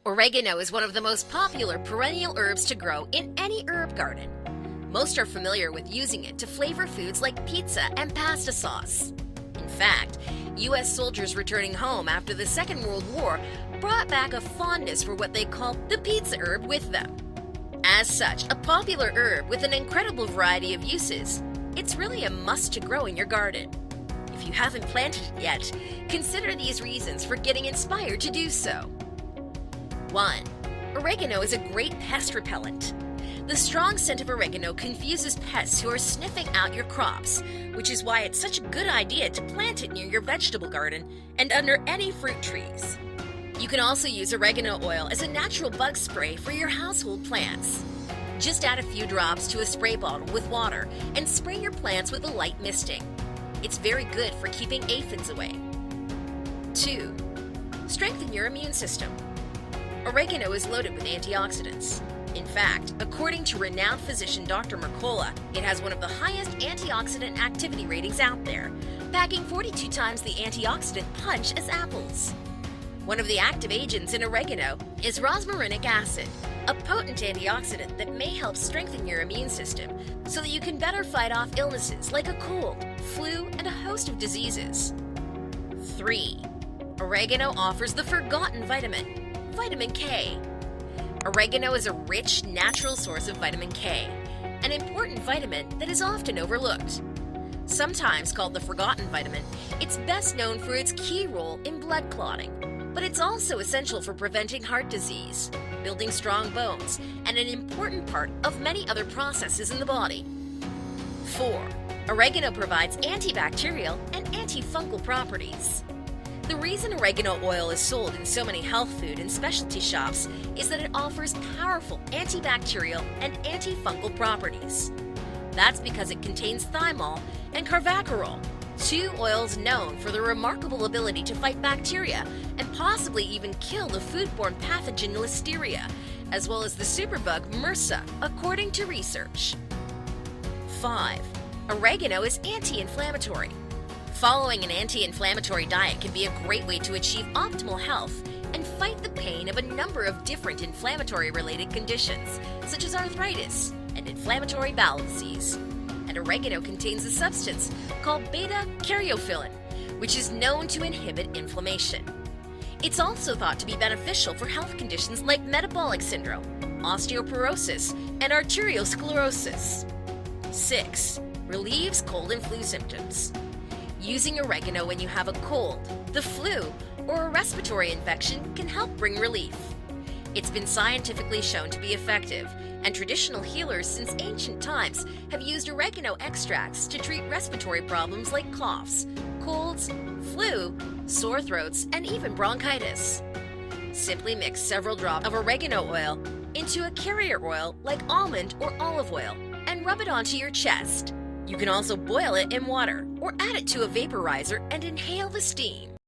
Oregano is one of the most popular perennial herbs to grow in any herb garden. Most are familiar with using it to flavor foods like pizza and pasta sauce. In fact, U.S. soldiers returning home after the Second World War brought back a fondness for what they called the pizza herb with them. As such, a popular herb with an incredible variety of uses, it's really a must to grow in your garden. If you haven't planted it yet, consider these reasons for getting inspired to do so. 1. Oregano is a great pest repellent. The strong scent of oregano confuses pests who are sniffing out your crops, which is why it's such a good idea to plant it near your vegetable garden and under any fruit trees. You can also use oregano oil as a natural bug spray for your household plants. Just add a few drops to a spray bottle with water and spray your plants with a light misting. It's very good for keeping aphids away. 2. Strengthen your immune system. Oregano is loaded with antioxidants. In fact, according to renowned physician Dr. Mercola, it has one of the highest antioxidant activity ratings out there, packing 42 times the antioxidant punch as apples. One of the active agents in oregano is rosmarinic acid, a potent antioxidant that may help strengthen your immune system so that you can better fight off illnesses like a cold, flu, and a host of diseases. 3. Oregano offers the forgotten vitamin, Vitamin K. Oregano is a rich, natural source of vitamin K, an important vitamin that is often overlooked. Sometimes called the forgotten vitamin, it's best known for its key role in blood clotting, but it's also essential for preventing heart disease, building strong bones, and an important part of many other processes in the body. 4. Oregano provides antibacterial and antifungal properties. The reason oregano oil is sold in so many health food and specialty shops is that it offers powerful antibacterial and antifungal properties. That's because it contains thymol and carvacrol, two oils known for their remarkable ability to fight bacteria and possibly even kill the foodborne pathogen Listeria, as well as the superbug MRSA, according to research. 5. Oregano is anti-inflammatory. Following an anti-inflammatory diet can be a great way to achieve optimal health and fight the pain of a number of different inflammatory-related conditions, such as arthritis and inflammatory bowel disease. And oregano contains a substance called beta-caryophyllin, which is known to inhibit inflammation. It's also thought to be beneficial for health conditions like metabolic syndrome, osteoporosis, and arteriosclerosis. 6. Relieves cold and flu symptoms. Using oregano when you have a cold, the flu, or a respiratory infection can help bring relief. It's been scientifically shown to be effective, and traditional healers since ancient times have used oregano extracts to treat respiratory problems like coughs, colds, flu, sore throats, and even bronchitis. Simply mix several drops of oregano oil into a carrier oil like almond or olive oil and rub it onto your chest. You can also boil it in water or add it to a vaporizer and inhale the steam.